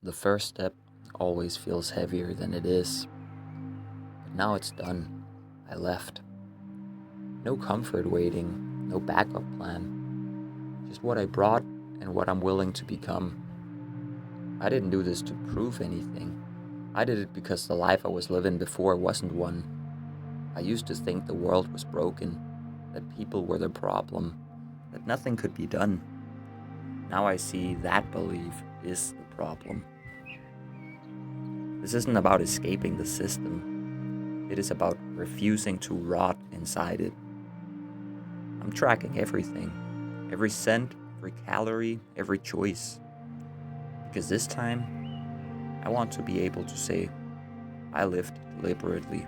The first step always feels heavier than it is. But now it's done. I left. No comfort waiting, no backup plan. Just what I brought and what I'm willing to become. I didn't do this to prove anything. I did it because the life I was living before wasn't one. I used to think the world was broken, that people were the problem, that nothing could be done. Now I see that belief is the problem. This isn't about escaping the system. It is about refusing to rot inside it. I'm tracking everything, every cent, every calorie, every choice. Because this time, I want to be able to say, I lived deliberately.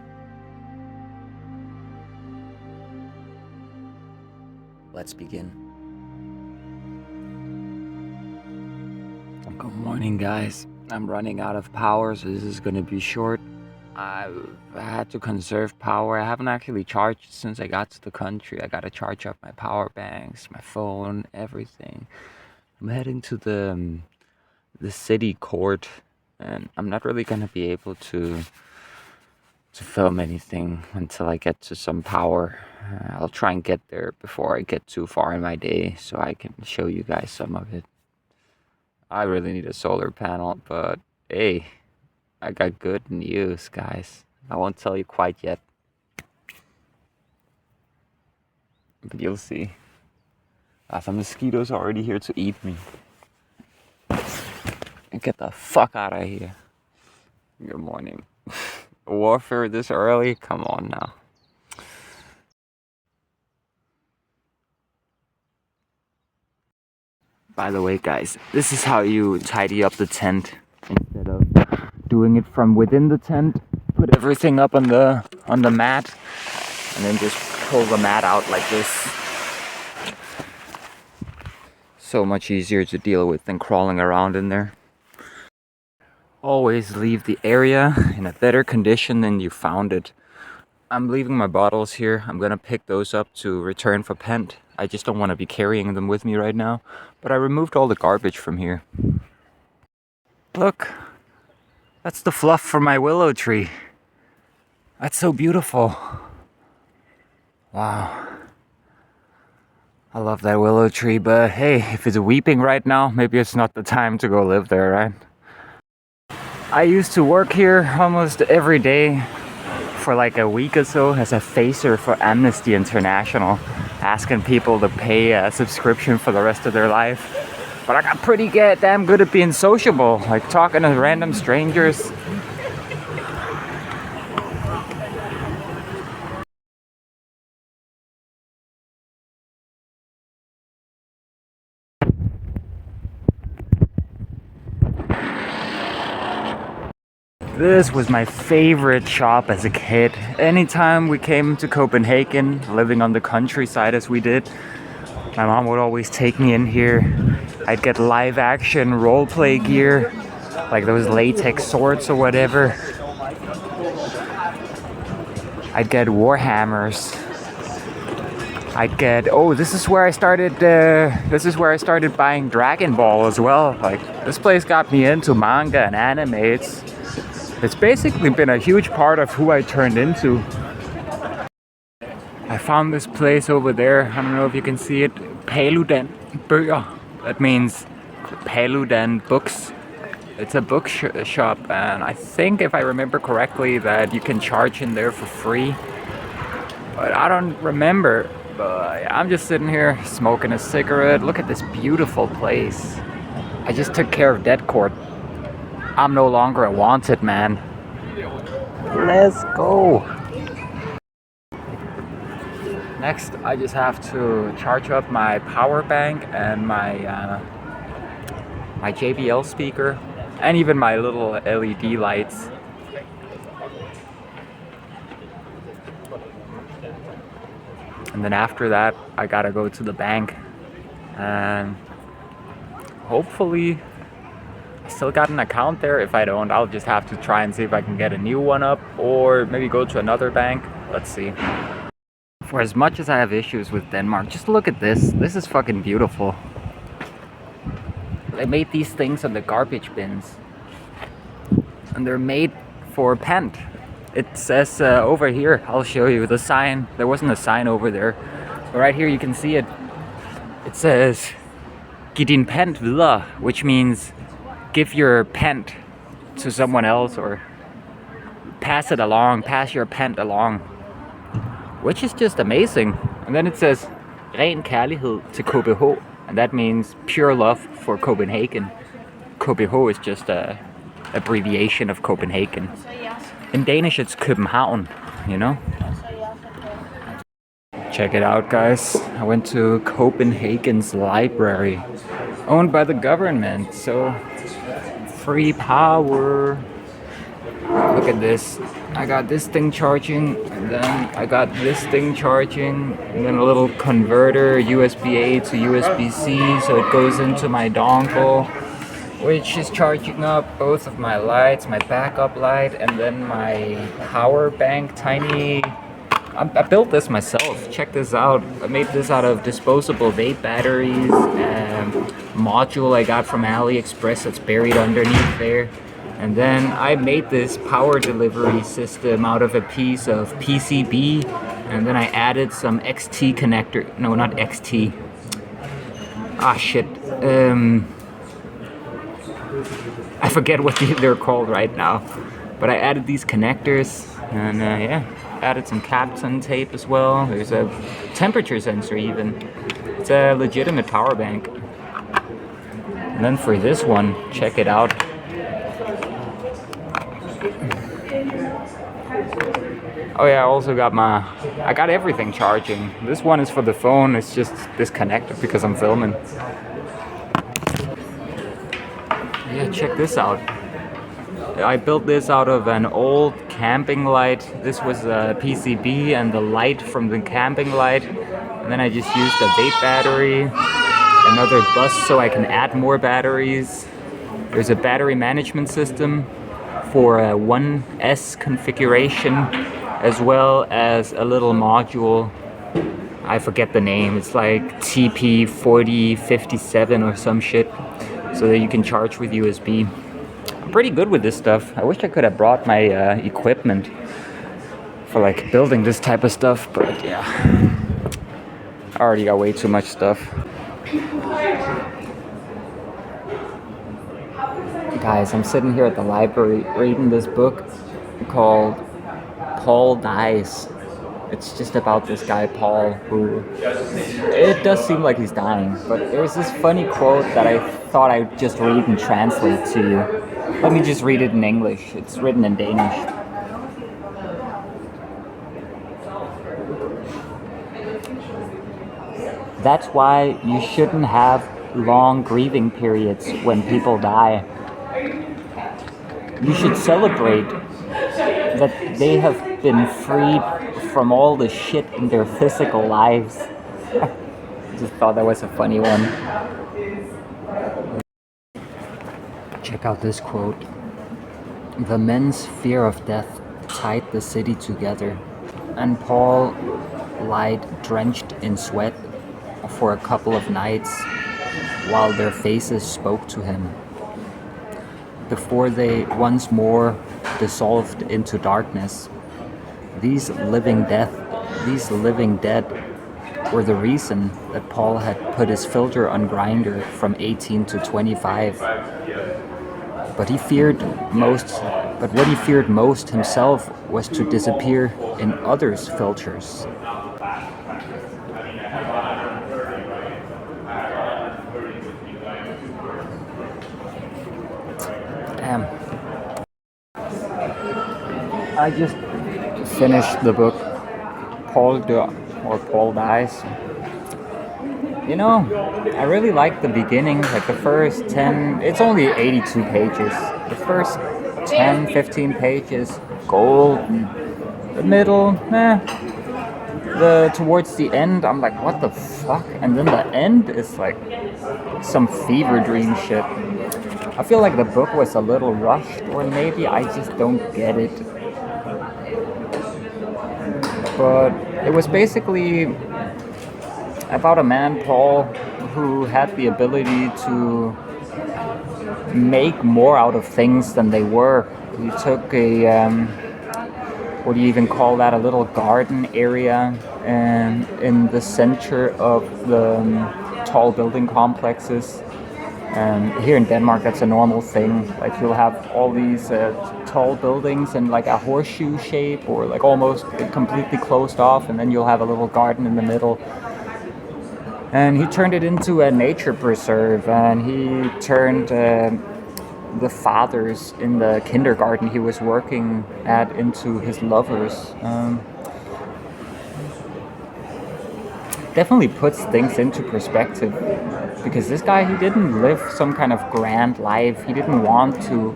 Let's begin. Good morning, guys. I'm running out of power, so this is gonna be short. I've had to conserve power. I haven't actually charged since I got to the country. I gotta charge up my power banks, my phone, everything. I'm heading to the city court, and I'm not really gonna be able to film anything until I get to some power. I'll try and get there before I get too far in my day, so I can show you guys some of it. I really need a solar panel, but hey, I got good news, guys. I won't tell you quite yet, but you'll see. Some mosquitoes are already here to eat me. Get the fuck out of here. Good morning. Warfare this early? Come on now. By the way, guys, this is how you tidy up the tent. Instead of doing it from within the tent, put everything up on the mat, and then just pull the mat out like this. So much easier to deal with than crawling around in there. Always leave the area in a better condition than you found it. I'm leaving my bottles here. I'm gonna pick those up to return for Pent. I just don't want to be carrying them with me right now. But I removed all the garbage from here. Look, that's the fluff from my willow tree. That's so beautiful. Wow. I love that willow tree, but hey, if it's weeping right now, maybe it's not the time to go live there, right? I used to work here almost every day for like a week or so as a facer for Amnesty International, asking people to pay a subscription for the rest of their life. But I got pretty damn good at being sociable, like talking to random strangers. This was my favorite shop as a kid. Anytime we came to Copenhagen, living on the countryside as we did, my mom would always take me in here. I'd get live action roleplay gear, like those latex swords or whatever. I'd get warhammers. I'd get, this is where I started buying Dragon Ball as well. Like, this place got me into manga and anime. It's basically been a huge part of who I turned into. I found this place over there, I don't know if you can see it, Paludan Bøger. That means Paludan Books. It's a book shop, and I think, if I remember correctly, that you can charge in there for free. But I don't remember. But I'm just sitting here smoking a cigarette. Look at this beautiful place. I just took care of debt court. I'm no longer a wanted man. Let's go. Next, I just have to charge up my power bank and my JBL speaker, and even my little LED lights. And then after that, I gotta go to the bank, and hopefully I still got an account there. If I don't, I'll just have to try and see if I can get a new one up, or maybe go to another bank. Let's see. For as much as I have issues with Denmark, just look at this. This is fucking beautiful. They made these things on the garbage bins. and they're made for pent. It says over here, I'll show you the sign. There wasn't a sign over there, but right here you can see it. It says "Giv din pant videre," which means give your pent to someone else, or pass it along, pass your pent along, which is just amazing. And then it says ren kærlighed til KBH, and that means pure love for Copenhagen. KBH is just a abbreviation of Copenhagen. In Danish it's København, you know? Check it out, guys. I went to Copenhagen's library, owned by the government, so free power. Look at this. I got this thing charging, and then I got this thing charging, and then a little converter, USB-A to USB-C, so it goes into my dongle, which is charging up both of my lights, my backup light, and then my power bank, tiny. I built this myself. Check this out. I made this out of disposable vape batteries and module I got from AliExpress that's buried underneath there. And then I made this power delivery system out of a piece of PCB, and then I added some XT connector. No, not XT. Ah, shit. I forget what they're called right now. But I added these connectors, and yeah, added some Kapton tape as well. There's a temperature sensor even. It's a legitimate power bank. And then for this one, check it out. Oh yeah, I also got I got everything charging. This one is for the phone, it's just disconnected because I'm filming. Yeah, check this out. I built this out of an old camping light. This was a PCB and the light from the camping light. And then I just used a vape battery, another bus so I can add more batteries. There's a battery management system for a 1S configuration, as well as a little module. I forget the name. It's like TP4057 or some shit, so that you can charge with USB. I'm pretty good with this stuff. I wish I could have brought my equipment for like building this type of stuff, but yeah, I already got way too much stuff. Guys, I'm sitting here at the library reading this book called Paul Dies. It's just about this guy Paul who, it does seem like he's dying, but there's this funny quote that I thought I'd just read and translate to you. Let me just read it in English. It's written in Danish. That's why you shouldn't have long grieving periods when people die. You should celebrate that they have been freed from all the shit in their physical lives. I just thought that was a funny one. Check out this quote. The men's fear of death tied the city together, and Paul lied drenched in sweat for a couple of nights while their faces spoke to him, before they once more dissolved into darkness. These living dead were the reason that Paul had put his filter on Grindr from 18 to 25. But what he feared most himself was to disappear in others' filters. Damn. I just finished the book Paul Dies. You know, I really like the beginning, like the first 10, it's only 82 pages. The first 10, 15 pages, gold. The middle, towards the end, I'm like, what the fuck? And then the end is like some fever dream shit. I feel like the book was a little rushed, or maybe I just don't get it. But it was basically about a man, Paul, who had the ability to make more out of things than they were. You took a what do you even call that? A little garden area in the center of the tall building complexes. And here in Denmark, that's a normal thing. Like you'll have all these tall buildings in like a horseshoe shape, or like almost completely closed off, and then you'll have a little garden in the middle. And he turned it into a nature preserve, and he turned the fathers in the kindergarten he was working at into his lovers. Definitely puts things into perspective, because this guy, he didn't live some kind of grand life. He didn't want to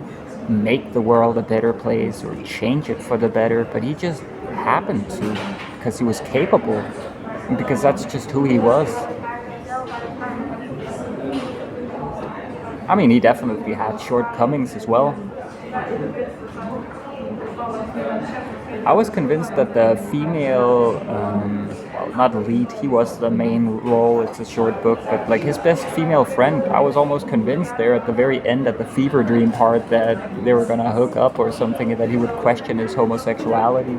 make the world a better place or change it for the better, but he just happened to, because he was capable, and because that's just who he was. I mean, he definitely had shortcomings as well. I was convinced that the female, well, not lead, he was the main role, it's a short book, but like his best female friend, I was almost convinced there at the very end, at the fever dream part, that they were gonna hook up or something, and that he would question his homosexuality.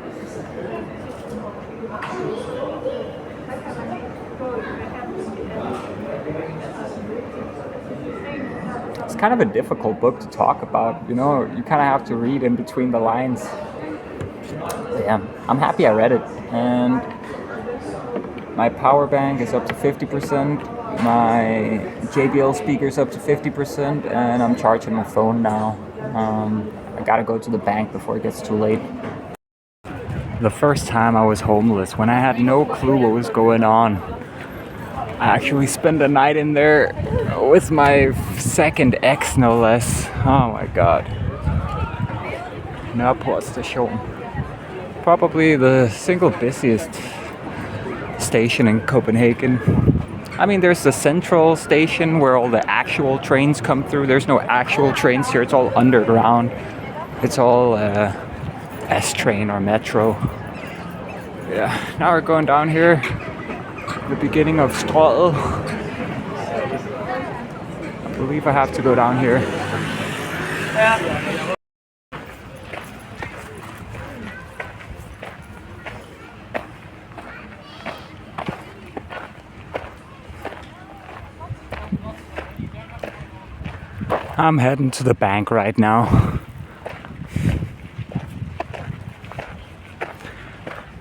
It's kind of a difficult book to talk about, you know, you kind of have to read in between the lines. Yeah, I'm happy I read it, and my power bank is up to 50%, my JBL speaker's up to 50%, and I'm charging my phone now. I gotta go to the bank before it gets too late. The first time I was homeless, when I had no clue what was going on, I actually spent a night in there with my second ex, no less. Oh my god. Nørreport-station. Probably the single busiest station in Copenhagen. I mean, there's the central station where all the actual trains come through. There's no actual trains here, it's all underground. It's all S-train or metro. Yeah, now we're going down here, the beginning of Strøget. I believe I have to go down here. I'm heading to the bank right now.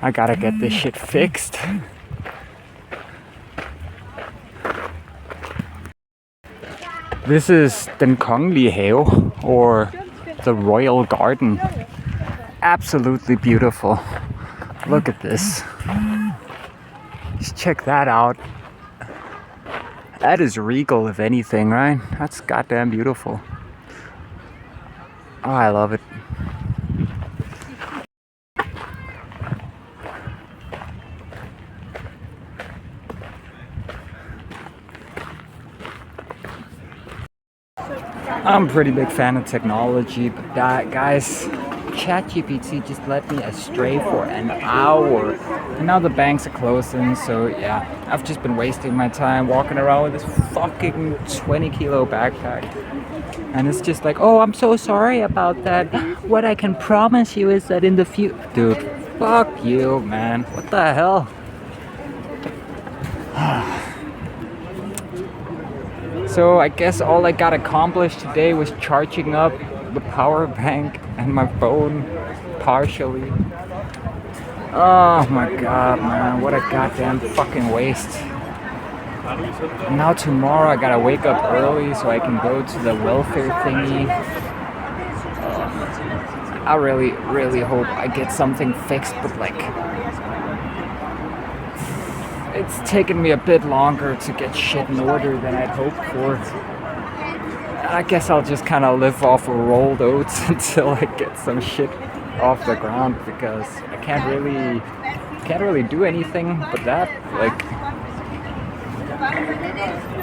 I gotta get this shit fixed. This is Den Kongelige Have, or the Royal Garden. Absolutely beautiful. Look at this. Just check that out. That is regal, if anything, right? That's goddamn beautiful. Oh, I love it. I'm a pretty big fan of technology, but guys, ChatGPT just led me astray for an hour. And now the banks are closing, so yeah, I've just been wasting my time walking around with this fucking 20 kilo backpack. And it's just like, oh, I'm so sorry about that. What I can promise you is that in the future... Dude, fuck you, man. What the hell? So I guess all I got accomplished today was charging up the power bank and my phone partially. Oh my god, man, what a goddamn fucking waste. And now tomorrow I gotta wake up early so I can go to the welfare thingy. I really hope I get something fixed, but like, it's taken me a bit longer to get shit in order than I'd hoped for. I guess I'll just kind of live off of rolled oats until I get some shit off the ground, because I can't really do anything but that. Like,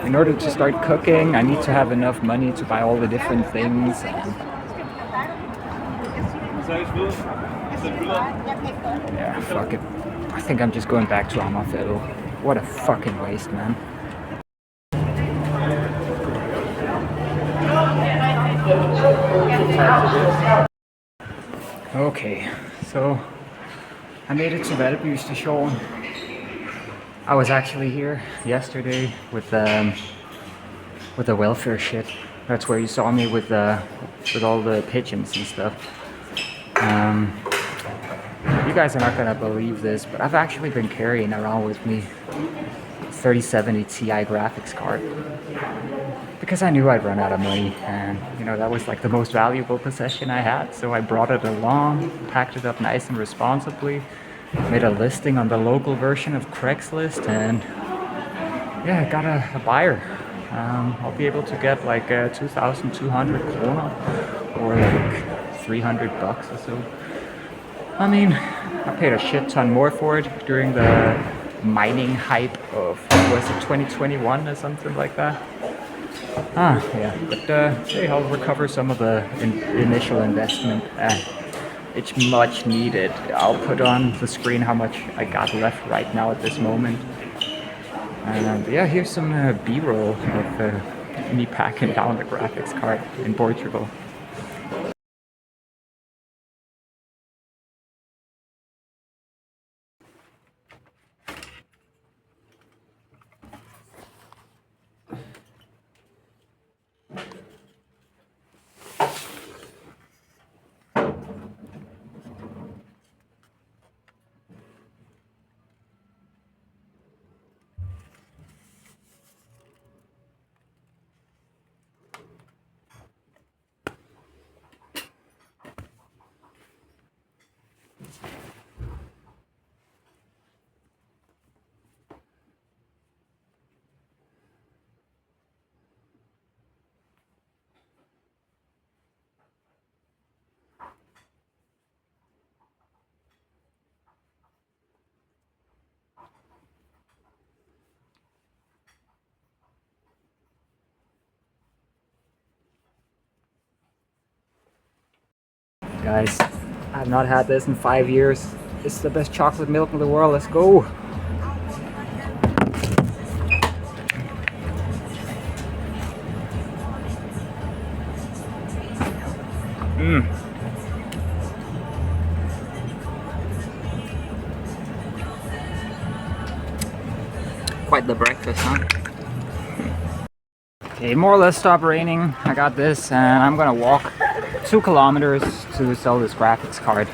in order to start cooking, I need to have enough money to buy all the different things. Yeah, fuck it. I think I'm just going back to Amagerfjell. What a fucking waste, man. Okay, so I made it to Valby station. I was actually here yesterday with the welfare shit. That's where you saw me with all the pigeons and stuff. You guys are not gonna believe this, but I've actually been carrying around with me 3070 Ti graphics card because I knew I'd run out of money, and you know, that was like the most valuable possession I had. So I brought it along, packed it up nice and responsibly, made a listing on the local version of Craigslist, and yeah, I got a buyer. I'll be able to get like 2,200 krona or like 300 bucks or so. I mean, I paid a shit ton more for it during the mining hype of, was it 2021 or something like that? Yeah, but hey, I'll recover some of the initial investment. It's much needed. I'll put on the screen how much I got left right now at this moment. And yeah, here's some B-roll of me packing down the graphics card in Portugal. Guys, I've not had this in 5 years. This is the best chocolate milk in the world. Let's go. Quite the breakfast, huh? Okay, more or less stopped raining. I got this, and I'm gonna walk 2 kilometers to sell this graphics card.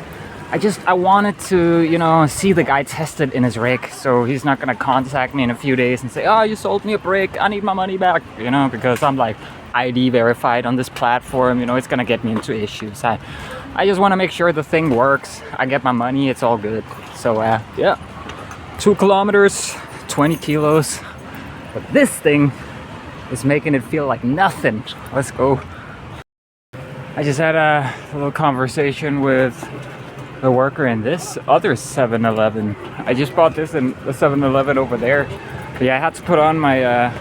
I wanted to, you know, see the guy test it in his rig, so he's not gonna contact me in a few days and say, oh, you sold me a brick, I need my money back, you know, because I'm like ID verified on this platform, you know, it's gonna get me into issues. I just want to make sure the thing works, I get my money, it's all good. So yeah, 2 kilometers, 20 kilos, but this thing is making it feel like nothing. Let's go. I just had a little conversation with the worker in this other 7-Eleven. I just bought this in the 7-Eleven over there. But yeah, I had to put on my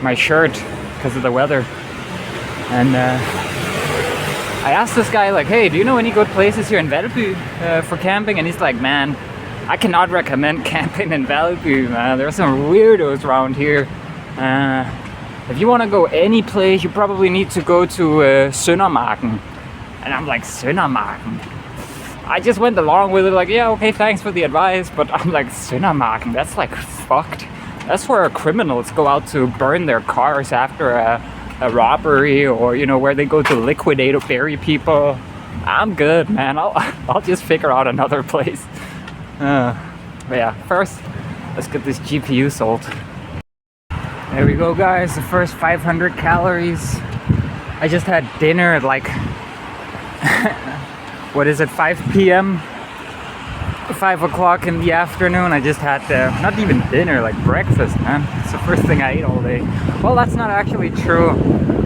my shirt because of the weather. And I asked this guy, like, hey, do you know any good places here in Valby for camping? And he's like, man, I cannot recommend camping in Valby, man. There are some weirdos around here. If you want to go any place, you probably need to go to Solarpunk. And I'm like, Solarpunk? I just went along with it, like, yeah, okay, thanks for the advice, but I'm like, Solarpunk, that's like fucked. That's where criminals go out to burn their cars after a robbery, or, you know, where they go to liquidate or bury people. I'm good, man. I'll just figure out another place. But yeah, first, let's get this GPU sold. There we go, guys, the first 500 calories. I just had dinner at like, what is it, 5 p.m? 5 o'clock in the afternoon. I just had, not even dinner, like breakfast, man. It's the first thing I ate all day. Well, that's not actually true.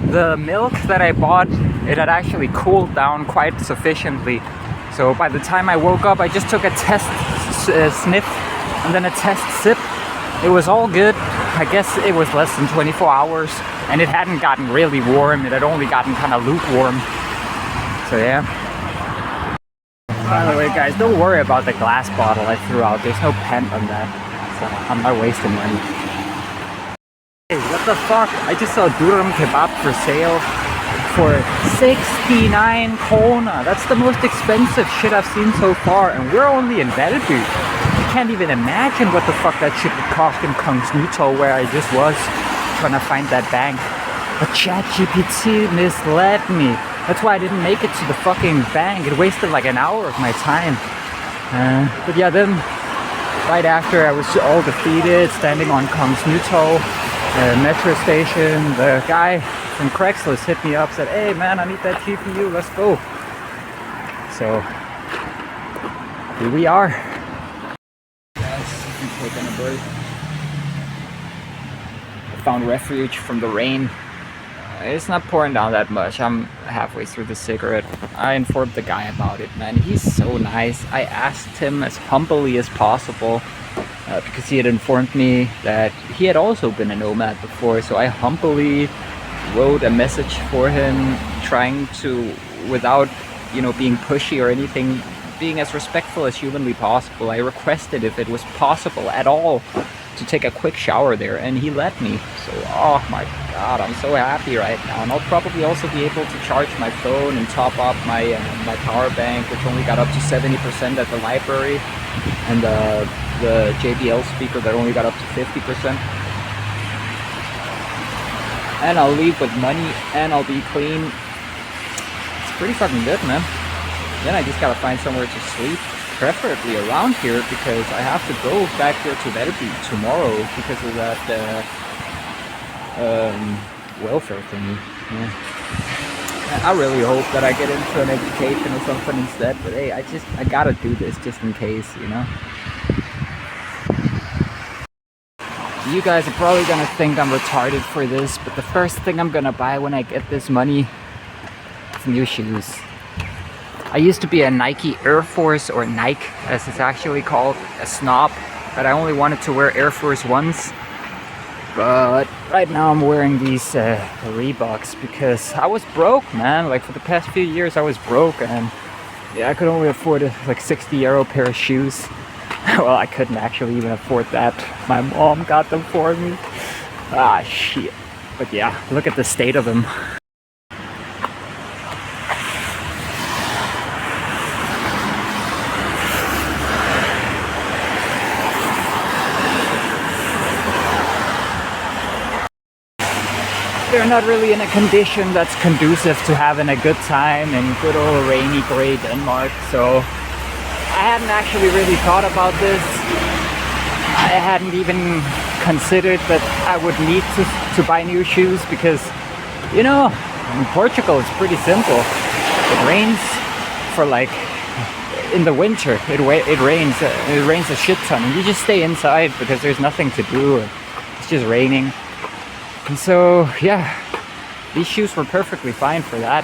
The milk that I bought, it had actually cooled down quite sufficiently. So by the time I woke up, I just took a test sniff and then a test sip. It was all good. I guess it was less than 24 hours, and it hadn't gotten really warm. It had only gotten kind of lukewarm. So yeah. By the way, guys, don't worry about the glass bottle I threw out. There's no pen on that, so I'm not wasting money. Hey, what the fuck? I just saw durum kebab for sale. for 69 krona. That's the most expensive shit I've seen so far, and we're only in Värby. I can't even imagine what the fuck that shit would cost in Kongsnytorv, where I just was trying to find that bank. But ChatGPT misled me. That's why I didn't make it to the fucking bank. It wasted like an hour of my time. But yeah, then right after I was all defeated, standing on Kongsnytorv metro station, the guy from Craigslist hit me up, said, "Hey man, I need that GPU, let's go." So here we are. Yes, I'm taking a break. I found refuge from the rain. It's not pouring down that much. I'm halfway through the cigarette. I informed the guy about it, man. He's so nice. I asked him as humbly as possible because he had informed me that he had also been a nomad before. So I humbly wrote a message for him, trying to, without being pushy or anything, being as respectful as humanly possible. I requested if it was possible at all to take a quick shower there, and he let me. So oh my god, I'm so happy right now. And I'll probably also be able to charge my phone and top up my my power bank, which only got up to 70% at the library, and the JBL speaker that only got up to 50%. And I'll leave with money, and I'll be clean. It's pretty fucking good, man. Then I just gotta find somewhere to sleep, preferably around here, because I have to go back here to Värby tomorrow because of that welfare thingy. Yeah. I really hope that I get into an education or something instead, but hey, I gotta do this just in case, You guys are probably gonna think I'm retarded for this, but the first thing I'm gonna buy when I get this money is new shoes. I used to be a Nike Air Force, or Nike as it's actually called, a snob, but I only wanted to wear Air Force Ones. But right now I'm wearing these Reeboks because I was broke, man. Like for the past few years I was broke, and yeah, I could only afford a like 60 euro pair of shoes. Well, I couldn't actually even afford that. My mom got them for me. Ah, shit. But yeah, look at the state of them. They're not really in a condition that's conducive to having a good time in good old rainy, gray Denmark. So I hadn't actually really thought about this. I hadn't even considered that I would need to buy new shoes because, in Portugal it's pretty simple. It rains for like, in the winter, it rains a shit ton, and you just stay inside because there's nothing to do. It's just raining. And so, yeah, these shoes were perfectly fine for that.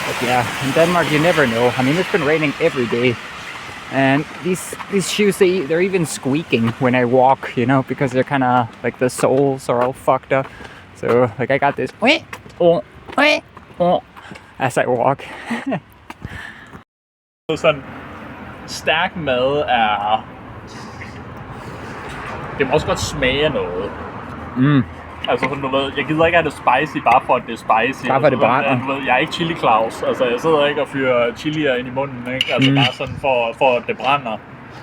But yeah, in Denmark you never know. I mean, it's been raining every day. And these shoes, they're even squeaking when I walk, because they're kind of, like the soles are all fucked up. So, like I got this as I walk. Sådan stærk mad er... Det må også godt smage af noget. Altså sådan, du ved, jeg gider ikke have det spicy, bare for at det er spicy. Bare for det brænder. Jeg er ikke chili Claus, altså jeg sidder ikke og fyrer chilier ind i munden, ikke? Altså bare sådan for at det brænder.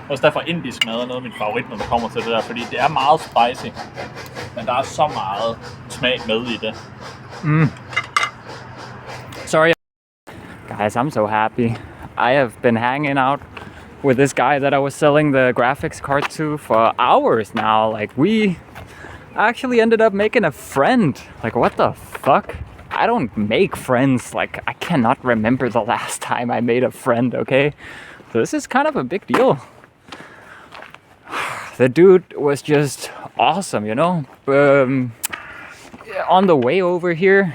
Også derfor indisk mad er noget af mit favorit, når det kommer til det der, fordi det er meget spicy. Men der er så meget smag med i det. Sorry. Guys, I'm so happy. I have been hanging out with this guy that I was selling the graphics card to for hours now. Like, we actually ended up making a friend. Like, what the fuck? I don't make friends. Like, I cannot remember the last time I made a friend, okay? So this is kind of a big deal. The dude was just awesome, on the way over here,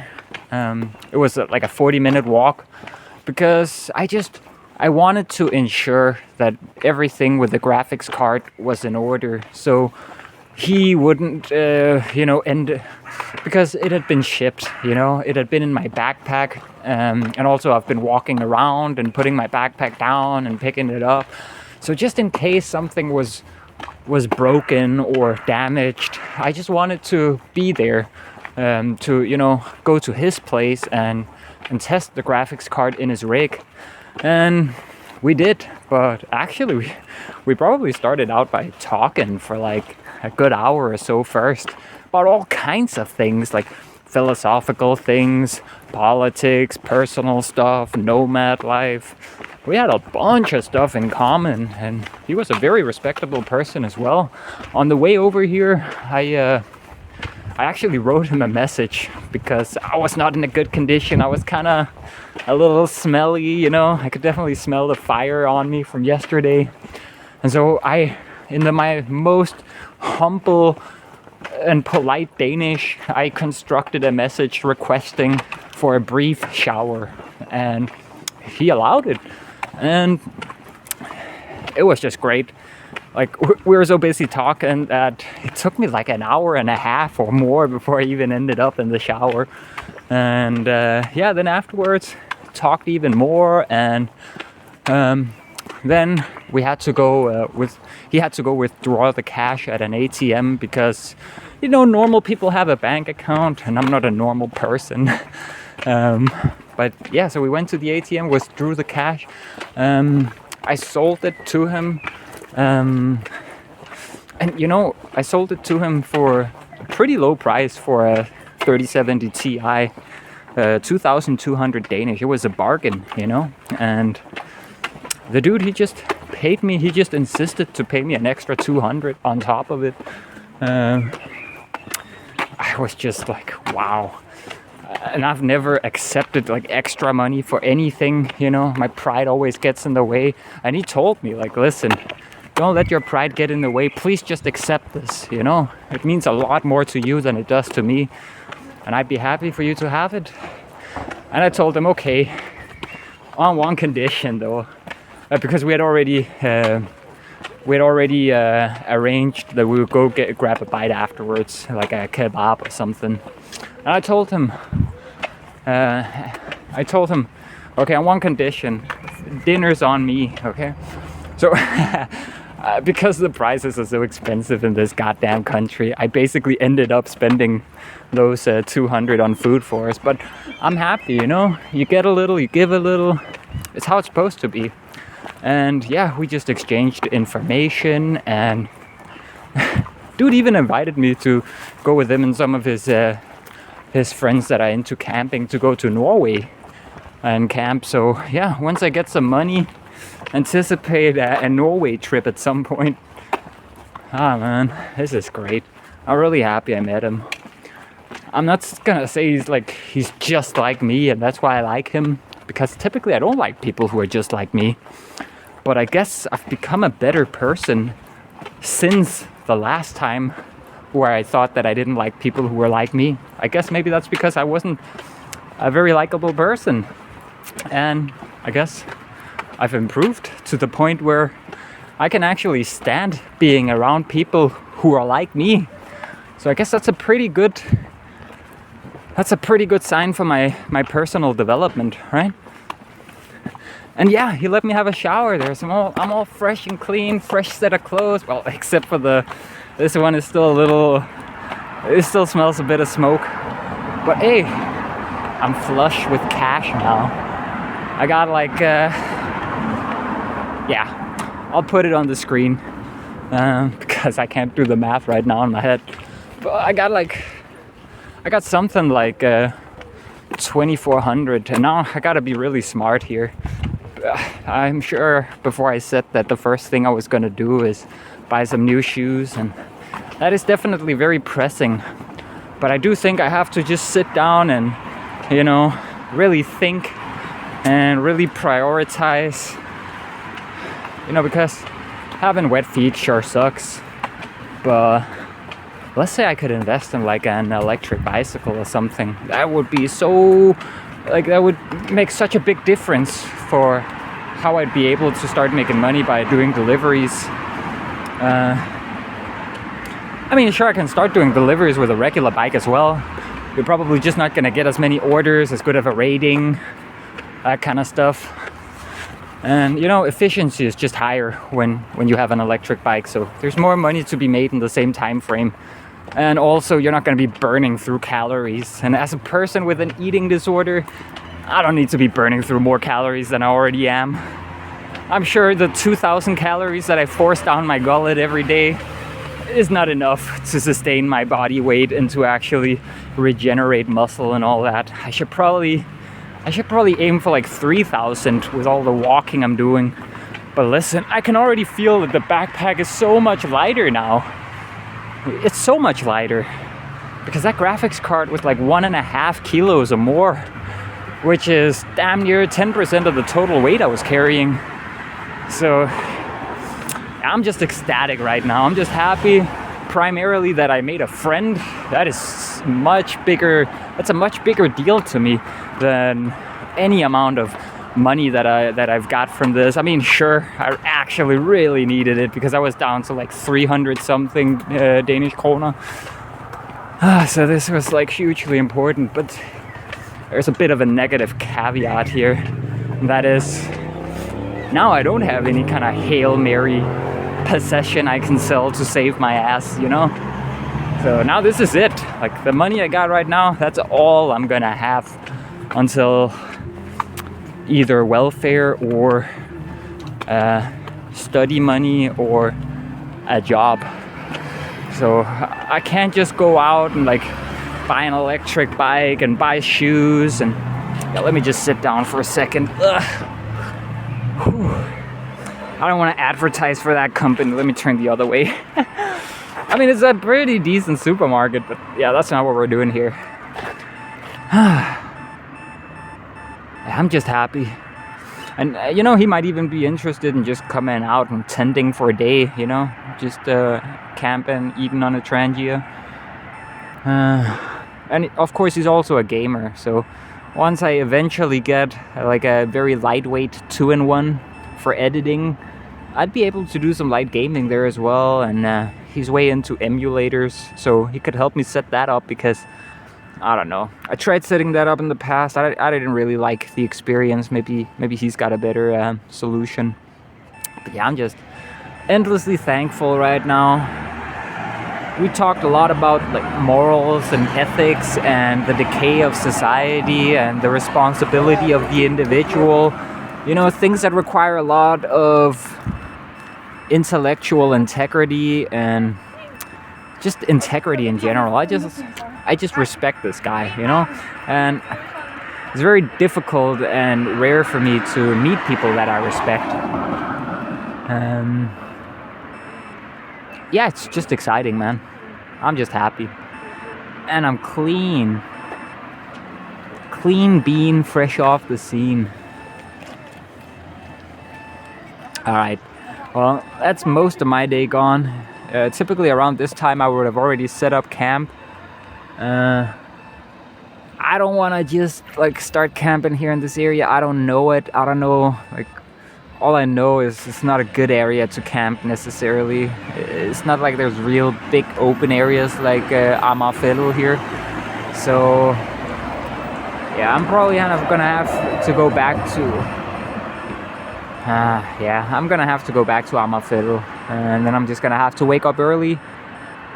it was like a 40-minute walk because I wanted to ensure that everything with the graphics card was in order, so he wouldn't, end, because it had been shipped, it had been in my backpack, and also I've been walking around and putting my backpack down and picking it up, so just in case something was broken or damaged, I just wanted to be there to, you know, go to his place and test the graphics card in his rig. And we did, but actually we probably started out by talking for like a good hour or so first about all kinds of things, like philosophical things, politics, personal stuff, nomad life. We had a bunch of stuff in common, and he was a very respectable person as well. On the way over here, I actually wrote him a message because I was not in a good condition. I was kind of a little smelly, you know. I could definitely smell the fire on me from yesterday. And so my most humble and polite Danish, I constructed a message requesting for a brief shower, and he allowed it. And it was just great. Like, we were so busy talking that it took me like an hour and a half or more before I even ended up in the shower. And then afterwards talked even more, and then we had to go he had to go withdraw the cash at an ATM because, you know, normal people have a bank account and I'm not a normal person. But yeah, so we went to the ATM, withdrew the cash. I sold it to him. And you know, I sold it to him for a pretty low price for a 3070 Ti, 2,200 Danish. It was a bargain, you know. And the dude, he just paid me. He just insisted to pay me an extra 200 on top of it. I was just like, wow. And I've never accepted like extra money for anything, you know. My pride always gets in the way. And he told me, like, listen, don't let your pride get in the way. Please just accept this, you know. It means a lot more to you than it does to me. And I'd be happy for you to have it. And I told him, okay, on one condition though. Because we had already arranged that we would go grab a bite afterwards, like a kebab or something. And I told him, okay, on one condition, dinner's on me, okay? So, because the prices are so expensive in this goddamn country, I basically ended up spending those 200 on food for us. But I'm happy, you know? You get a little, you give a little. It's how it's supposed to be. And yeah, we just exchanged information, and dude even invited me to go with him and some of his friends that are into camping to go to Norway and camp. So yeah, once I get some money, anticipate a Norway trip at some point. Ah man, this is great. I'm really happy I met him. I'm not gonna say he's just like me and that's why I like him, because typically I don't like people who are just like me. But I guess I've become a better person since the last time where I thought that I didn't like people who were like me. I guess maybe that's because I wasn't a very likable person. And I guess I've improved to the point where I can actually stand being around people who are like me. So I guess that's a pretty good sign for my personal development, right? And yeah, he let me have a shower there. So I'm all fresh and clean, fresh set of clothes. Well, except for this one is still it still smells a bit of smoke. But hey, I'm flush with cash now. I got like, yeah, I'll put it on the screen because I can't do the math right now in my head. But I got something like 2,400, and now I gotta be really smart here. I'm sure before I said that the first thing I was gonna do is buy some new shoes, and that is definitely very pressing. But I do think I have to just sit down and, you know, really think and really prioritize, you know, because having wet feet sure sucks. But let's say I could invest in like an electric bicycle or something. That would be so, like, that would make such a big difference for how I'd be able to start making money by doing deliveries. I mean, sure, I can start doing deliveries with a regular bike as well. You're probably just not gonna get as many orders, as good of a rating, that kind of stuff. And you know, efficiency is just higher when you have an electric bike, so there's more money to be made in the same time frame. And also, you're not going to be burning through calories. And as a person with an eating disorder, I don't need to be burning through more calories than I already am. I'm sure the 2,000 calories that I force down my gullet every day is not enough to sustain my body weight and to actually regenerate muscle and all that. I should probably aim for like 3,000 with all the walking I'm doing. But listen, I can already feel that the backpack is so much lighter now. It's so much lighter because that graphics card was like 1.5 kilos or more, which is damn near 10% of the total weight I was carrying. So I'm just ecstatic right now. I'm just happy primarily that I made a friend. That is much bigger. That's a much bigger deal to me than any amount of money that I've got from this. I mean, sure, I actually really needed it because I was down to like 300 something Danish kroner. So this was like hugely important, but there's a bit of a negative caveat here. And that is, now I don't have any kind of Hail Mary possession I can sell to save my ass, you know? So now this is it. Like the money I got right now, that's all I'm gonna have until either welfare or study money or a job. So I can't just go out and like buy an electric bike and buy shoes and yeah, let me just sit down for a second. I don't want to advertise for that company. Let me turn the other way. I mean, it's a pretty decent supermarket, but yeah, that's not what we're doing here. I'm just happy. And you know, he might even be interested in just coming out and tending for a day, you know, just camping, eating on a Trangia. And of course, he's also a gamer. So once I eventually get like a very lightweight 2-in-1 for editing, I'd be able to do some light gaming there as well. And he's way into emulators, so he could help me set that up because I don't know. I tried setting that up in the past. I didn't really like the experience. Maybe he's got a better solution. But yeah, I'm just endlessly thankful right now. We talked a lot about like morals and ethics and the decay of society and the responsibility of the individual. You know, things that require a lot of intellectual integrity and just integrity in general. I just respect this guy, you know, and it's very difficult and rare for me to meet people that I respect. Yeah, it's just exciting, man. I'm just happy, and I'm clean bean, fresh off the scene. All right, well, that's most of my day gone. Typically around this time I would have already set up camp. I don't want to just like start camping here in this area. I don't know it. I don't know, like, all I know is it's not a good area to camp necessarily. It's not like there's real big open areas like Amagerfjell here. So yeah, I'm probably kind of gonna have to go back to I'm gonna have to go back to Amagerfjell, and then I'm just gonna have to wake up early.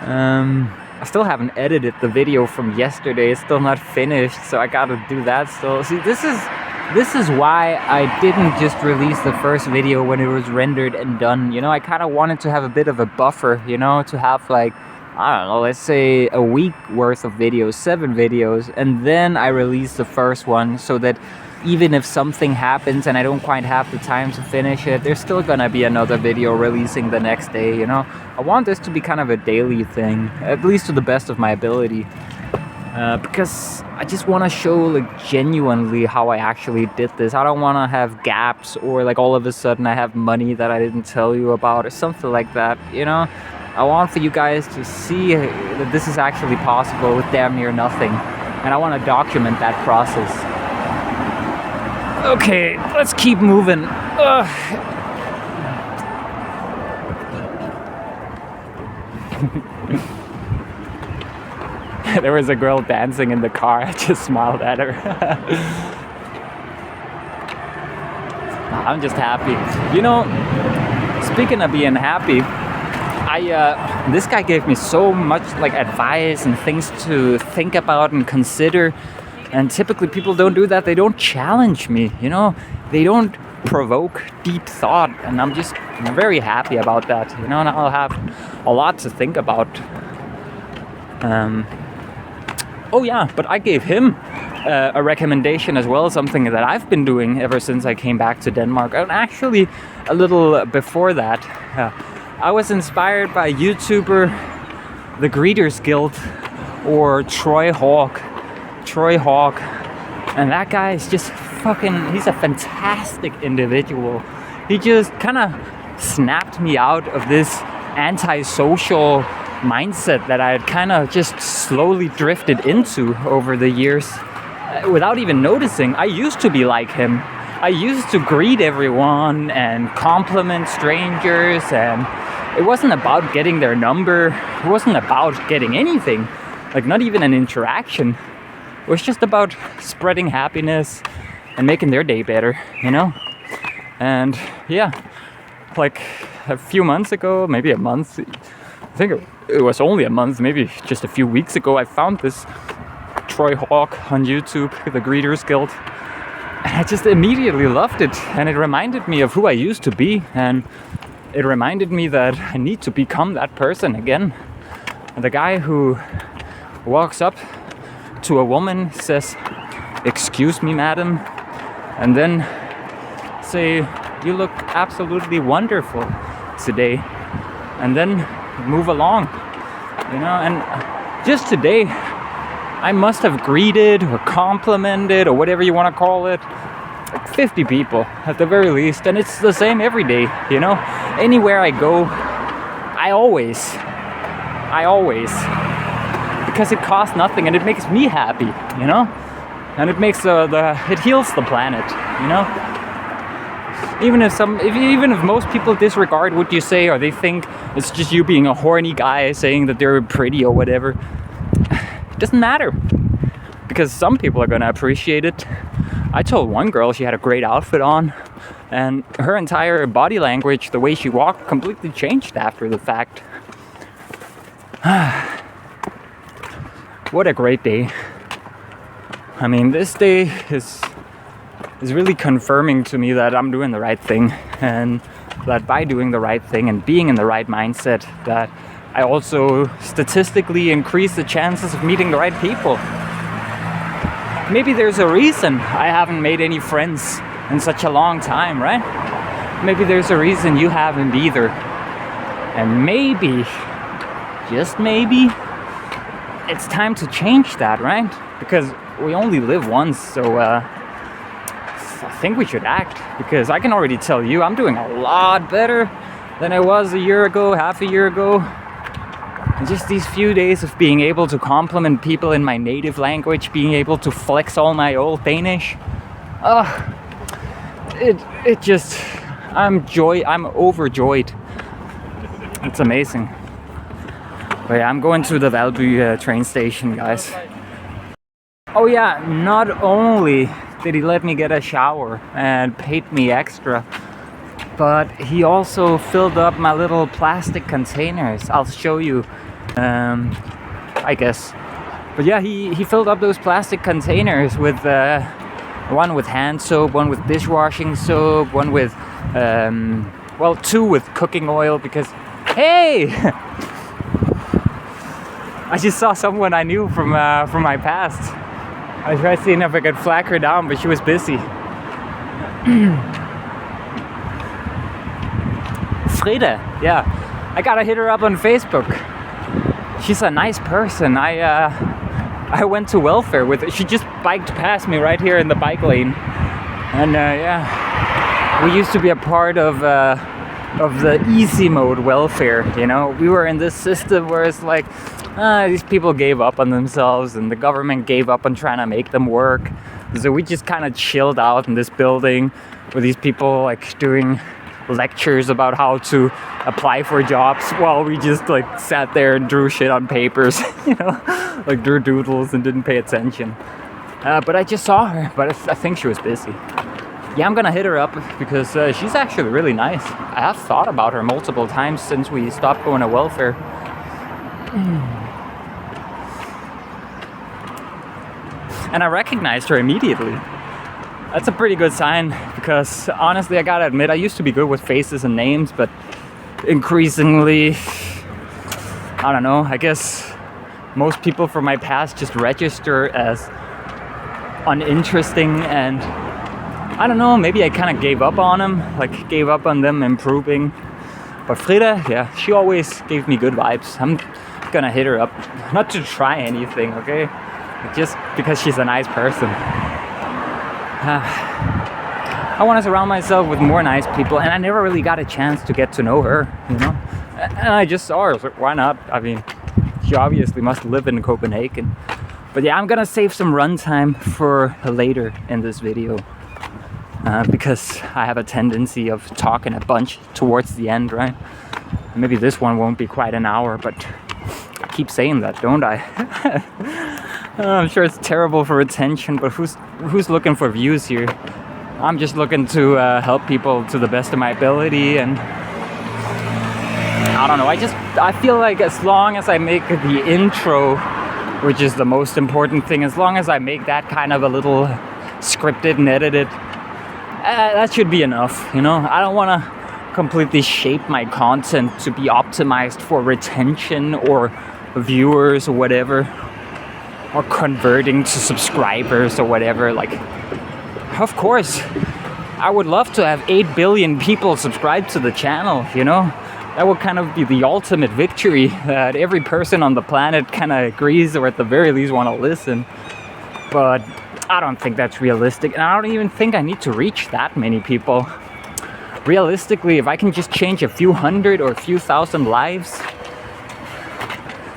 I still haven't edited the video from yesterday. It's still not finished, so I gotta do that still. See, this is why I didn't just release the first video when it was rendered and done. You know, I kind of wanted to have a bit of a buffer, you know, to have like, I don't know, let's say a week worth of videos, 7 videos, and then I release the first one so that even if something happens and I don't quite have the time to finish it, there's still gonna be another video releasing the next day, you know? I want this to be kind of a daily thing, at least to the best of my ability. Because I just want to show like genuinely how I actually did this. I don't want to have gaps or like all of a sudden I have money that I didn't tell you about or something like that, you know? I want for you guys to see that this is actually possible with damn near nothing. And I want to document that process. Okay, let's keep moving. There was a girl dancing in the car. I just smiled at her. I'm just happy. You know, speaking of being happy, This guy gave me so much like advice and things to think about and consider. And typically people don't do that. They don't challenge me, you know. They don't provoke deep thought, and I'm just very happy about that, you know. And I'll have a lot to think about. Oh yeah, but I gave him a recommendation as well, something that I've been doing ever since I came back to Denmark. And actually, a little before that, I was inspired by YouTuber The Greeters Guild, or Troy Hawk. And that guy is just he's a fantastic individual. He just kind of snapped me out of this antisocial mindset that I had kind of just slowly drifted into over the years without even noticing. I used to be like him. I used to greet everyone and compliment strangers, and it wasn't about getting their number. It wasn't about getting anything, like not even an interaction. It was just about spreading happiness and making their day better, you know? And yeah, like a few months ago, maybe a month, I think it was only a month, maybe just a few weeks ago, I found this Troy Hawk on YouTube, The Greeters Guild. And I just immediately loved it. And it reminded me of who I used to be. And it reminded me that I need to become that person again. And the guy who walks up to a woman, says, "Excuse me, madam," and then say, "You look absolutely wonderful today," and then move along, you know. And just today, I must have greeted or complimented or whatever you want to call it, like 50 people at the very least. And it's the same every day, you know. Anywhere I go, I always, because it costs nothing and it makes me happy, you know. And it makes it heals the planet, you know. Even if most people disregard what you say, or they think it's just you being a horny guy saying that they're pretty or whatever, it doesn't matter, because some people are gonna appreciate it. I told one girl she had a great outfit on, and her entire body language, the way she walked, completely changed after the fact. What a great day. I mean, this day is really confirming to me that I'm doing the right thing, and that by doing the right thing and being in the right mindset, that I also statistically increase the chances of meeting the right people. Maybe there's a reason I haven't made any friends in such a long time, right? Maybe there's a reason you haven't either. And maybe, just maybe, it's time to change that, right? Because we only live once, so I think we should act. Because I can already tell you, I'm doing a lot better than I was a year ago, half a year ago. And just these few days of being able to compliment people in my native language, being able to flex all my old Danish, it just, I'm overjoyed. It's amazing. But yeah, I'm going to the Valby train station, guys. Oh yeah, not only did he let me get a shower and paid me extra, but he also filled up my little plastic containers. I'll show you, I guess. But yeah, he filled up those plastic containers with one with hand soap, one with dishwashing soap, one with, well, two with cooking oil, because, hey! I just saw someone I knew from my past. I tried seeing if I could flag her down, but she was busy. Frida, yeah. I gotta hit her up on Facebook. She's a nice person. I went to welfare with her. She just biked past me right here in the bike lane. And yeah, we used to be a part of the easy mode welfare, you know. We were in this system where it's like, these people gave up on themselves and the government gave up on trying to make them work. So we just kind of chilled out in this building with these people like doing lectures about how to apply for jobs while we just like sat there and drew shit on papers, you know, like drew doodles and didn't pay attention. But I just saw her, but I think she was busy. yeah, I'm gonna hit her up because she's actually really nice. I have thought about her multiple times since we stopped going to welfare. And I recognized her immediately. That's a pretty good sign because honestly, I gotta admit, I used to be good with faces and names, but increasingly, I don't know, I guess most people from my past just register as uninteresting, and I don't know, maybe I kind of gave up on them, like gave up on them improving. But Frida, yeah, she always gave me good vibes. I'm gonna hit her up, not to try anything, okay? But just because she's a nice person. I want to surround myself with more nice people, and I never really got a chance to get to know her, you know? And I just saw her, so why not? I mean, she obviously must live in Copenhagen. But yeah, I'm gonna save some runtime for later in this video. Because I have a tendency of talking a bunch towards the end, right? Maybe this one won't be quite an hour, but I keep saying that, don't I? I'm sure it's terrible for attention, but who's looking for views here? I'm just looking to help people to the best of my ability, and I don't know, I feel like as long as I make the intro, which is the most important thing, as long as I make that kind of a little scripted and edited, that should be enough, you know? I don't want to completely shape my content to be optimized for retention or viewers or whatever, or converting to subscribers or whatever. Like, of course, I would love to have 8 billion people subscribe to the channel, you know? That would kind of be the ultimate victory, that every person on the planet kind of agrees, or at the very least want to listen. But I don't think that's realistic, and I don't even think I need to reach that many people. Realistically, if I can just change a few hundred or a few thousand lives,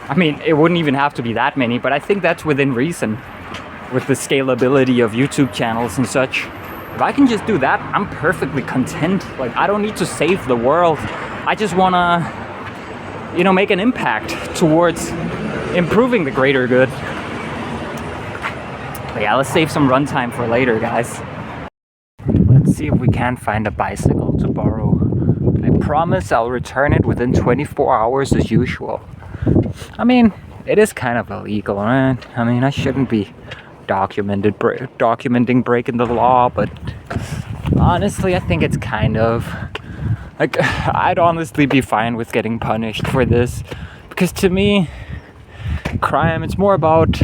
I mean, it wouldn't even have to be that many, but I think that's within reason with the scalability of YouTube channels and such. If I can just do that, I'm perfectly content. Like, I don't need to save the world. I just want to, you know, make an impact towards improving the greater good. But yeah, let's save some runtime for later, guys. Let's see if we can find a bicycle to borrow. I promise I'll return it within 24 hours as usual. I mean, it is kind of illegal, right? I mean, I shouldn't be documenting breaking the law, but honestly, I think it's kind of like, I'd honestly be fine with getting punished for this, because to me, crime, it's more about,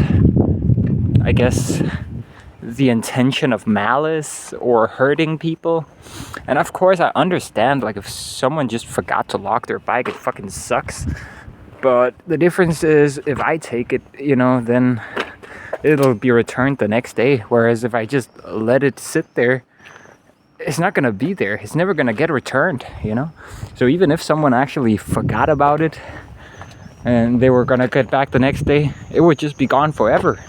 I guess, the intention of malice or hurting people. And of course, I understand, like, if someone just forgot to lock their bike, it fucking sucks. But the difference is, if I take it, you know, then it'll be returned the next day. Whereas if I just let it sit there, it's not gonna be there. It's never gonna get returned, you know? So even if someone actually forgot about it and they were gonna get back the next day, it would just be gone forever.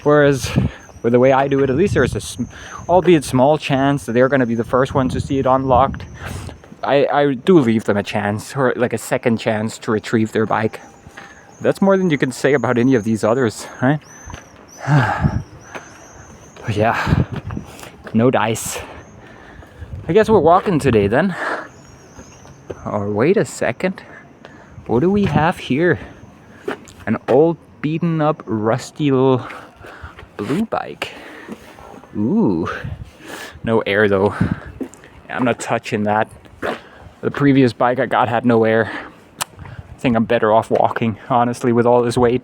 Whereas with the way I do it, at least there's a albeit small chance that they're gonna be the first one to see it unlocked. I do leave them a chance, or like a second chance, to retrieve their bike. That's more than you can say about any of these others, right? But yeah, no dice. I guess we're walking today then. Or wait a second. What do we have here? An old beaten up rusty little blue bike. Ooh. No air though. I'm not touching that. The previous bike I got had no air. I think I'm better off walking, honestly, with all this weight.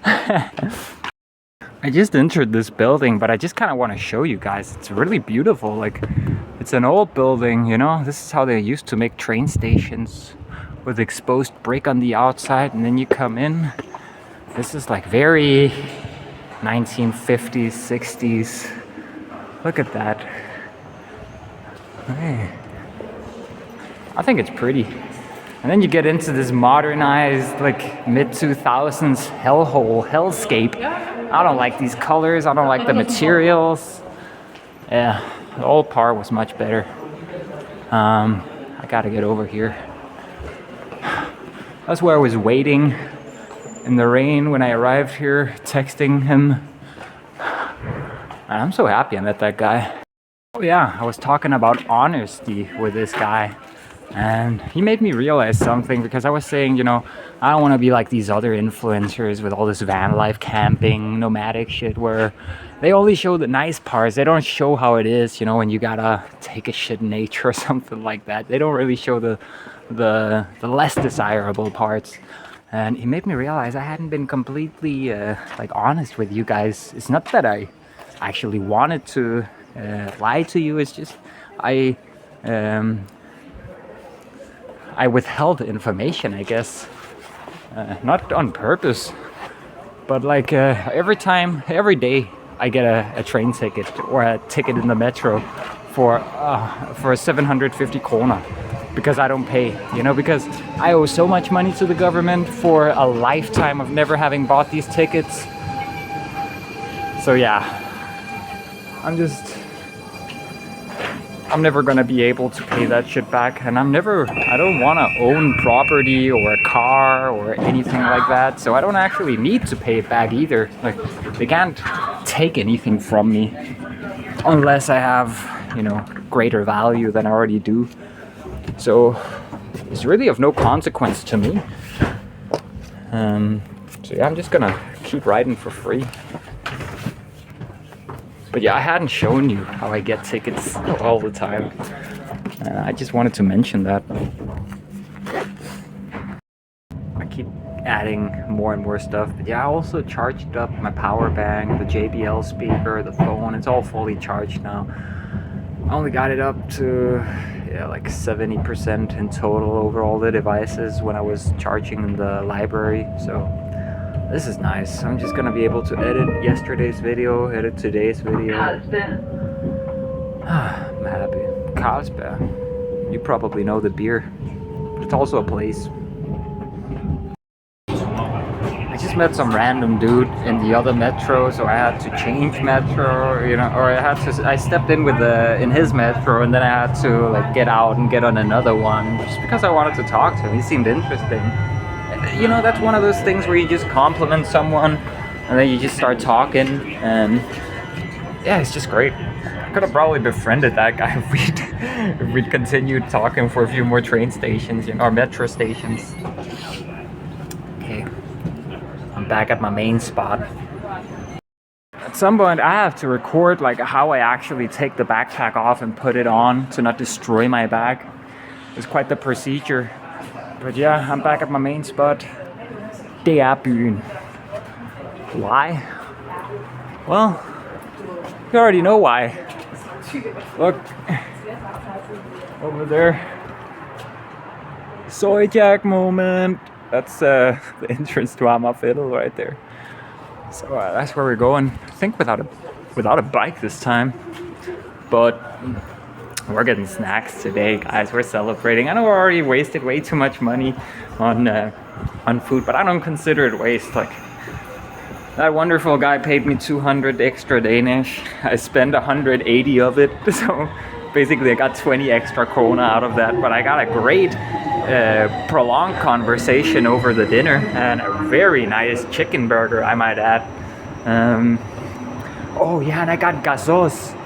I just entered this building, but I just kind of want to show you guys. It's really beautiful. Like, it's an old building, you know? This is how they used to make train stations, with exposed brick on the outside, and then you come in. This is like very 1950s, 60s. Look at that. Hey. I think it's pretty. And then you get into this modernized, like, mid-2000s hellscape. I don't like these colors. I don't like the materials. Yeah, the old part was much better. I gotta get over here. That's where I was waiting in the rain when I arrived here, texting him. And I'm so happy I met that guy. Oh yeah, I was talking about honesty with this guy, and he made me realize something because I was saying, you know, I don't want to be like these other influencers with all this van life, camping, nomadic shit where they only show the nice parts. They don't show how it is, you know, when you gotta take a shit in nature or something like that. They don't really show the less desirable parts. And he made me realize I hadn't been completely like honest with you guys. It's not that I actually wanted to lie to you. It's just I withheld information, I guess, not on purpose, but like every day I get a train ticket or a ticket in the metro for 750 krona because I don't pay, you know, because I owe so much money to the government for a lifetime of never having bought these tickets. So yeah, I'm never gonna be able to pay that shit back, and I don't wanna own property or a car or anything like that, so I don't actually need to pay it back either. Like, they can't take anything from me unless I have, you know, greater value than I already do. So it's really of no consequence to me. So yeah, I'm just gonna keep riding for free. But yeah, I hadn't shown you how I get tickets all the time. I just wanted to mention that. I keep adding more and more stuff. But yeah, I also charged up my power bank, the JBL speaker, the phone. It's all fully charged now. I only got it up to like 70% in total over all the devices when I was charging in the library. So this is nice. I'm just gonna be able to edit yesterday's video, edit today's video. I'm happy. Carlsberg. You probably know the beer, but it's also a place. I just met some random dude in the other metro, so I had to change metro, you know, or I stepped in in his metro, and then I had to like get out and get on another one just because I wanted to talk to him. He seemed interesting. You know, that's one of those things where you just compliment someone and then you just start talking, and yeah, it's just great. I could have probably befriended that guy if we'd continued talking for a few more train stations, you know, or metro stations. Okay, I'm back at my main spot. At some point I have to record like how I actually take the backpack off and put it on to not destroy my bag. It's quite the procedure. But yeah, I'm back at my main spot. Det er byen. Why? Well, you already know why. Look, over there. Soy Jack moment. That's the entrance to Amagerfjell right there. So that's where we're going. I think without a bike this time, but we're getting snacks today, guys. We're celebrating. I know we already wasted way too much money on food, but I don't consider it waste. Like, that wonderful guy paid me 200 extra Danish. I spent 180 of it, so basically I got 20 extra krona out of that. But I got a great prolonged conversation over the dinner and a very nice chicken burger, I might add. Oh yeah, and I got gazoz,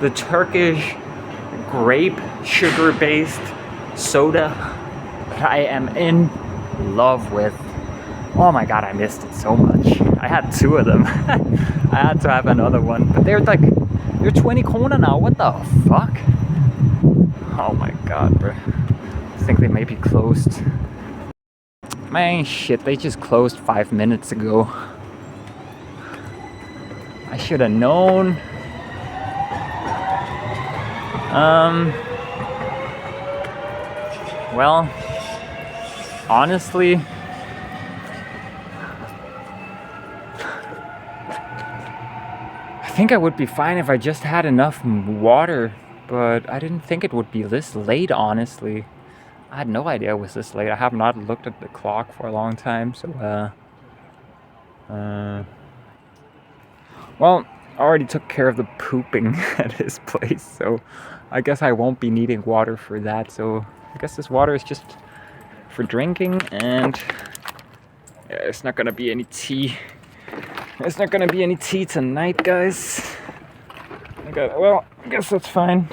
the Turkish grape sugar-based soda that I am in love with. Oh my god, I missed it so much. I had 2 of them. I had to have another one, but they're 20 krona now. What the fuck? Oh my god, bro. I think they may be closed. Man, shit, they just closed 5 minutes ago. I should have known. Well, honestly, I think I would be fine if I just had enough water, but I didn't think it would be this late, honestly. I had no idea it was this late. I have not looked at the clock for a long time, so, well, I already took care of the pooping at his place, so I guess I won't be needing water for that. So I guess this water is just for drinking, and yeah, it's not gonna be any tea. There's not gonna be any tea tonight, guys. Okay, well, I guess that's fine.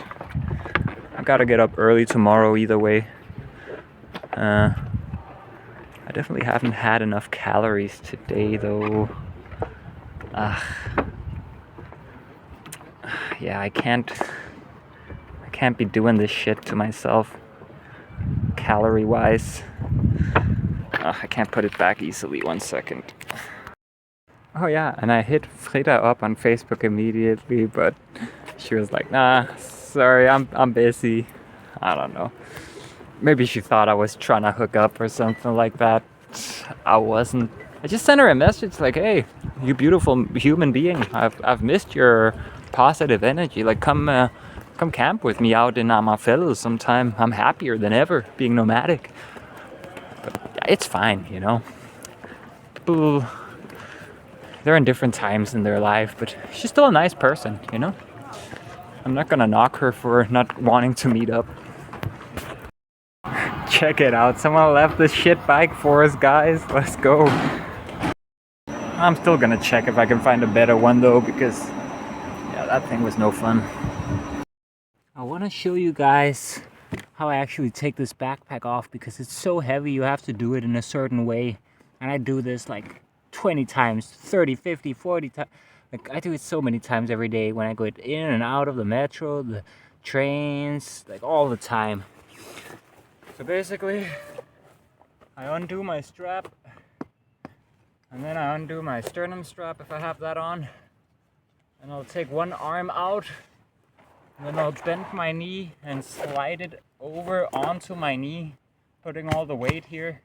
I gotta get up early tomorrow either way. I definitely haven't had enough calories today though. Yeah, I can't be doing this shit to myself calorie wise. I can't put it back easily. 1 second. Oh yeah, and I hit Frida up on Facebook immediately, but she was like, nah, sorry, I'm busy. I don't know. Maybe she thought I was trying to hook up or something like that. I wasn't. I just sent her a message like, hey, you beautiful human being. I've missed your positive energy. Like, come camp with me out in Amafelo sometime. I'm happier than ever being nomadic. But it's fine, you know. People, they're in different times in their life, but she's still a nice person, you know. I'm not gonna knock her for not wanting to meet up. Check it out, someone left this shit bike for us, guys. Let's go. I'm still gonna check if I can find a better one though, because yeah, that thing was no fun. I want to show you guys how I actually take this backpack off, because it's so heavy. You have to do it in a certain way, and I do this like 20 times, 30, 50, 40 times. Like, I do it so many times every day when I go in and out of the metro, the trains, like all the time. So basically, I undo my strap, and then I undo my sternum strap if I have that on, and I'll take one arm out, and then I'll bend my knee and slide it over onto my knee, putting all the weight here.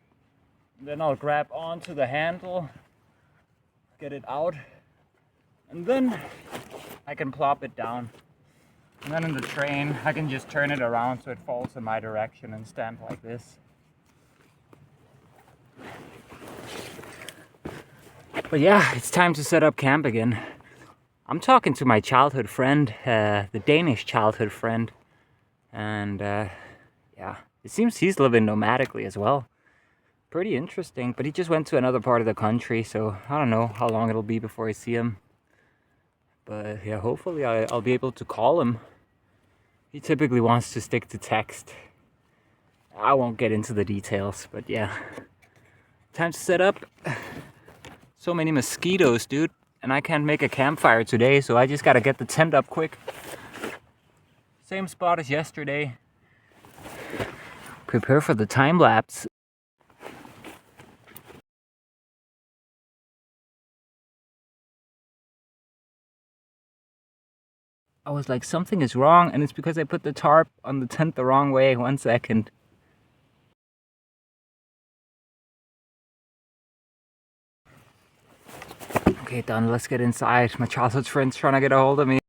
And then I'll grab onto the handle, get it out, and then I can plop it down. And then in the train, I can just turn it around so it falls in my direction and stand like this. But yeah, it's time to set up camp again. I'm talking to my childhood friend, the Danish childhood friend. And yeah, it seems he's living nomadically as well. Pretty interesting, but he just went to another part of the country, so I don't know how long it'll be before I see him. But yeah, hopefully I'll be able to call him. He typically wants to stick to text. I won't get into the details, but yeah. Time to set up. So many mosquitoes, dude. And I can't make a campfire today, so I just gotta get the tent up quick. Same spot as yesterday. Prepare for the time lapse. I was like, something is wrong, and it's because I put the tarp on the tent the wrong way. 1 second. Okay, done. Let's get inside. My childhood friend's trying to get a hold of me.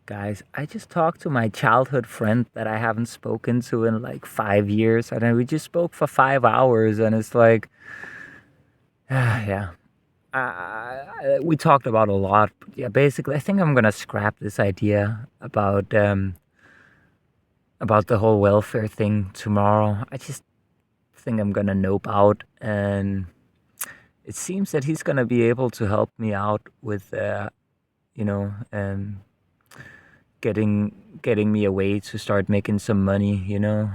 Guys, I just talked to my childhood friend that I haven't spoken to in like 5 years. And then we just spoke for 5 hours, and it's like, yeah. We talked about a lot. But yeah, basically, I think I'm gonna scrap this idea about the whole welfare thing tomorrow. I just think I'm gonna nope out, and it seems that he's gonna be able to help me out with, you know, getting me a way to start making some money. You know,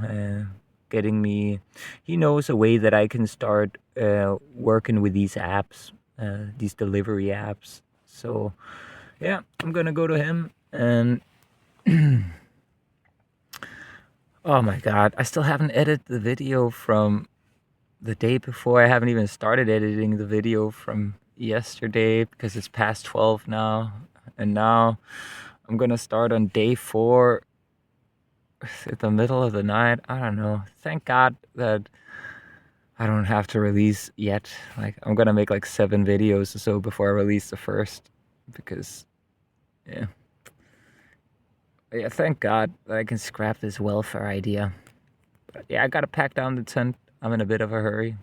getting me. He knows a way that I can start working with these apps, these delivery apps. So yeah, I'm gonna go to him and. Oh my god, I still haven't edited the video from the day before. I haven't even started editing the video from yesterday because it's past 12 now. And now I'm gonna start on day 4 at the middle of the night. I don't know. Thank God that I don't have to release yet. Like, I'm gonna make like 7 videos or so before I release the first, because yeah. Yeah, thank God that I can scrap this welfare idea. But yeah, I gotta pack down the tent. I'm in a bit of a hurry.